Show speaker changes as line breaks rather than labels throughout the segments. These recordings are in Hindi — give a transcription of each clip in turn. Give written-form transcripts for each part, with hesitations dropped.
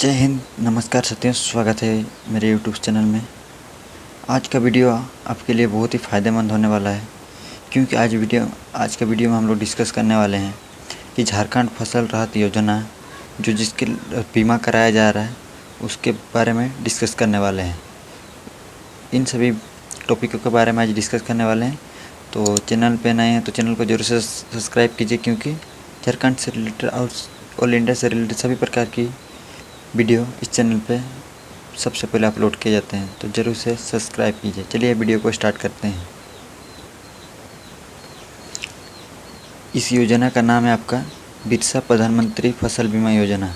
जय हिंद, नमस्कार साथियों, स्वागत है मेरे यूट्यूब चैनल में। आज का वीडियो आपके लिए बहुत ही फ़ायदेमंद होने वाला है, क्योंकि आज का वीडियो में हम लोग डिस्कस करने वाले हैं कि झारखंड फसल राहत योजना जो जिसके बीमा कराया जा रहा है उसके बारे में डिस्कस करने वाले हैं। इन सभी टॉपिकों के बारे में आज डिस्कस करने वाले हैं। तो चैनल पे नए हैं तो चैनल को जरूर से सब्सक्राइब कीजिए, क्योंकि झारखंड से रिलेटेड और ऑल इंडिया से रिलेटेड सभी प्रकार की वीडियो इस चैनल पे सबसे पहले अपलोड किए जाते हैं, तो ज़रूर से सब्सक्राइब कीजिए। चलिए वीडियो को स्टार्ट करते हैं। इस योजना का नाम है आपका बिरसा प्रधानमंत्री फसल बीमा योजना,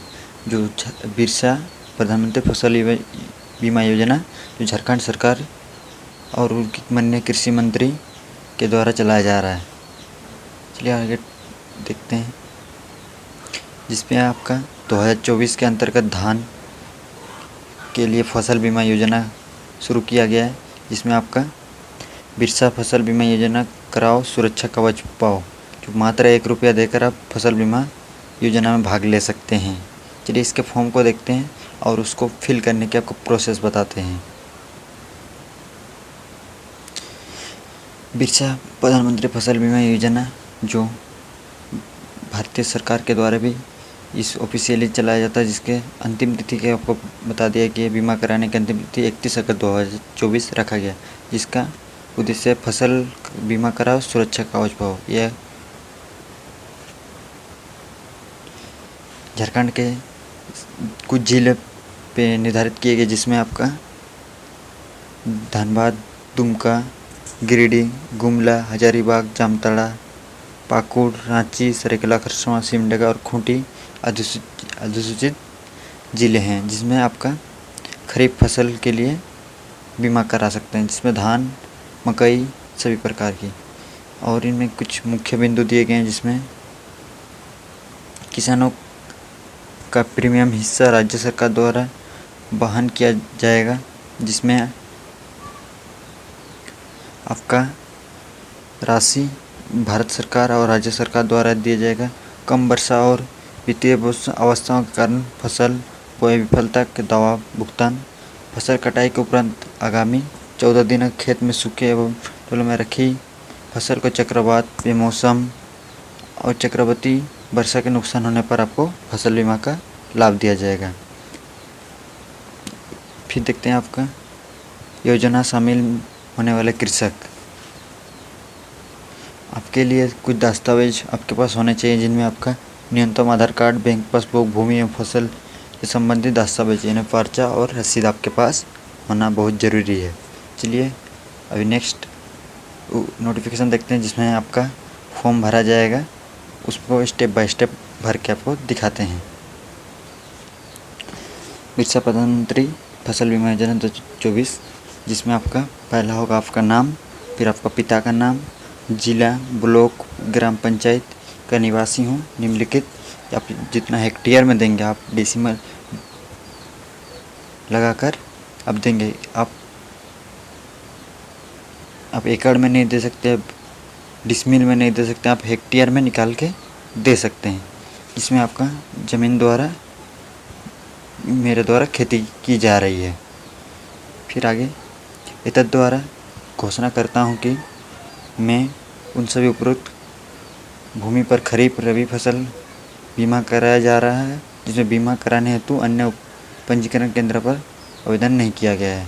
जो बिरसा प्रधानमंत्री फसल बीमा योजना जो झारखंड सरकार और उनकी माननीय कृषि मंत्री के द्वारा चलाया जा रहा है। चलिए आगे देखते हैं, जिसमें आपका 2024 के अंतर्गत धान के लिए फसल बीमा योजना शुरू किया गया है, जिसमें आपका बिरसा फसल बीमा योजना कराओ सुरक्षा कवच पाओ, जो मात्र 1 रुपया देकर आप फसल बीमा योजना में भाग ले सकते हैं। चलिए इसके फॉर्म को देखते हैं और उसको फिल करने की आपको प्रोसेस बताते हैं। बिरसा प्रधानमंत्री फसल बीमा योजना जो भारतीय सरकार के द्वारा भी इस ऑफिशियली चलाया जाता है, जिसके अंतिम तिथि के आपको बता दिया कि बीमा कराने की अंतिम तिथि 31 अगस्त 2024 रखा गया, जिसका उद्देश्य फसल बीमा कराओ सुरक्षा कवच पाओ। यह झारखंड के कुछ जिले पे निर्धारित किए गए, जिसमें आपका धनबाद, दुमका, गिरिडीह, गुमला, हजारीबाग, जामताड़ा, पाकुड़, रांची, सरायकेला खरसावां, सिमडेगा और खूंटी अधिसूचित ज़िले हैं, जिसमें आपका खरीफ फसल के लिए बीमा करा सकते हैं, जिसमें धान, मकई सभी प्रकार की। और इनमें कुछ मुख्य बिंदु दिए गए हैं, जिसमें किसानों का प्रीमियम हिस्सा राज्य सरकार द्वारा वहन किया जाएगा, जिसमें आपका राशि भारत सरकार और राज्य सरकार द्वारा दिया जाएगा। कम वर्षा और वित्तीय अवस्थाओं के कारण फसल व विफलता के दवा भुगतान, फसल कटाई के उपरांत आगामी 14 दिन खेत में सूखे एवं टोलों में रखी फसल को चक्रवात, बेमौसम और चक्रवर्ती वर्षा के नुकसान होने पर आपको फसल बीमा का लाभ दिया जाएगा। फिर देखते हैं आपका योजना शामिल होने वाले कृषक। आपके लिए कुछ दस्तावेज आपके पास होने चाहिए, जिनमें आपका न्यूनतम आधार कार्ड, बैंक पासबुक, भूमि एवं फसल से संबंधित दस्तावेज यानी पर्चा और रसीद आपके पास होना बहुत ज़रूरी है। चलिए अभी नेक्स्ट नोटिफिकेशन देखते हैं, जिसमें आपका फॉर्म भरा जाएगा, उसको स्टेप बाय स्टेप भर के आपको दिखाते हैं। बिरसा प्रधानमंत्री फसल बीमा योजना 2024, जिसमें आपका पहला होगा आपका नाम, फिर आपका पिता का नाम, जिला, ब्लॉक, ग्राम पंचायत का निवासी हूँ निम्नलिखित। आप जितना हेक्टेयर में देंगे आप डेसिमल लगाकर आप देंगे। आप एकड़ में नहीं दे सकते, डिसमिल में नहीं दे सकते, आप हेक्टेयर में निकाल के दे सकते हैं। इसमें आपका ज़मीन द्वारा मेरे द्वारा खेती की जा रही है। फिर आगे एतद द्वारा घोषणा करता हूँ कि मैं उन सभी उपरोक्त भूमि पर खरीफ रबी फसल बीमा कराया जा रहा है, जिसमें बीमा कराने हेतु अन्य पंजीकरण केंद्र पर आवेदन नहीं किया गया है।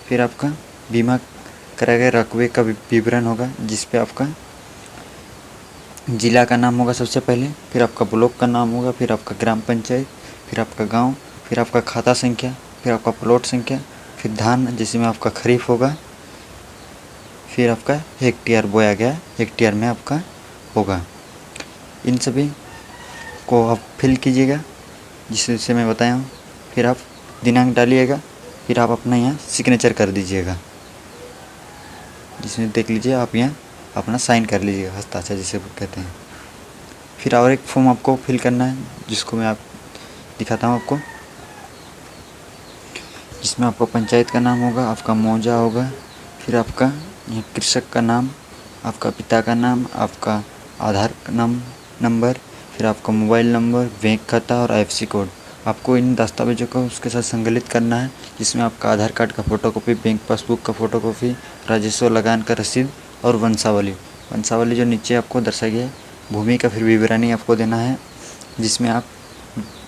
फिर आपका बीमा कराए गए रकबे का विवरण होगा, जिस पे आपका जिला का नाम होगा सबसे पहले, फिर आपका ब्लॉक का नाम होगा, फिर आपका ग्राम पंचायत, फिर आपका गांव, फिर आपका खाता संख्या, फिर आपका प्लॉट संख्या, फिर धान जिसमें आपका खरीफ होगा, फिर आपका हेक्टेयर बोया गया हेक्टेयर में आपका होगा। इन सभी को आप फिल कीजिएगा जिससे मैं बताया हूँ। फिर आप दिनांक डालिएगा, फिर आप अपना यहाँ सिग्नेचर कर दीजिएगा, जिसमें देख लीजिए आप यहाँ अपना साइन कर लीजिएगा, हस्ताक्षर जिसे कहते हैं। फिर और एक फॉर्म आपको फिल करना है, जिसको मैं दिखाता हूँ आपको, जिसमें आपका पंचायत का नाम होगा, आपका मौजा होगा, फिर आपका यहाँ कृषक का नाम, आपका पिता का नाम, आपका आधार नंबर, फिर आपका मोबाइल नंबर, बैंक खाता और IFSC कोड आपको इन दस्तावेज़ों को उसके साथ संकलित करना है, जिसमें आपका आधार कार्ड का फ़ोटोकॉपी, बैंक पासबुक का फ़ोटोकॉपी, राजस्व लगान का रसीद और वंशावली जो नीचे आपको दर्शाई गई है। भूमि का फिर विवरणी आपको देना है, जिसमें आप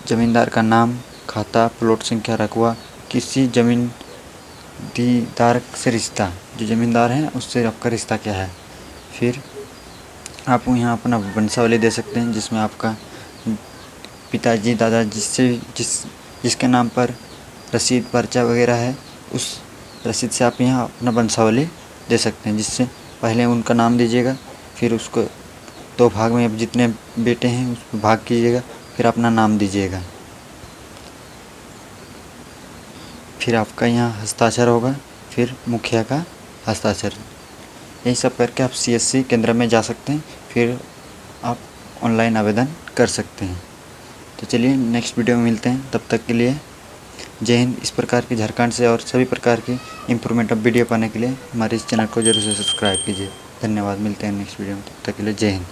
ज़मींदार का नाम, खाता, प्लॉट संख्या, रकबा, किसी ज़मींदार से रिश्ता, जो ज़मींदार हैं उससे आपका रिश्ता क्या है। फिर आप यहाँ अपना वंशावली दे सकते हैं, जिसमें आपका पिताजी, दादा, जिसके नाम पर रसीद, पर्चा वगैरह है, उस रसीद से आप यहाँ अपना वंशावली दे सकते हैं। जिससे पहले उनका नाम दीजिएगा, फिर उसको 2 भाग में, अब जितने बेटे हैं उसको भाग कीजिएगा, फिर अपना नाम दीजिएगा। फिर आपका यहाँ हस्ताक्षर होगा, फिर मुखिया का हस्ताक्षर। यही सब करके आप CSC केंद्र में जा सकते हैं, फिर आप ऑनलाइन आवेदन कर सकते हैं। तो चलिए नेक्स्ट वीडियो में मिलते हैं, तब तक के लिए जय हिंद। इस प्रकार की झारखंड से और सभी प्रकार की इम्प्रूवमेंट ऑफ वीडियो पाने के लिए हमारे इस चैनल को जरूर से सब्सक्राइब कीजिए। धन्यवाद, मिलते हैं नेक्स्ट वीडियो में, तब तक के लिए जय हिंद।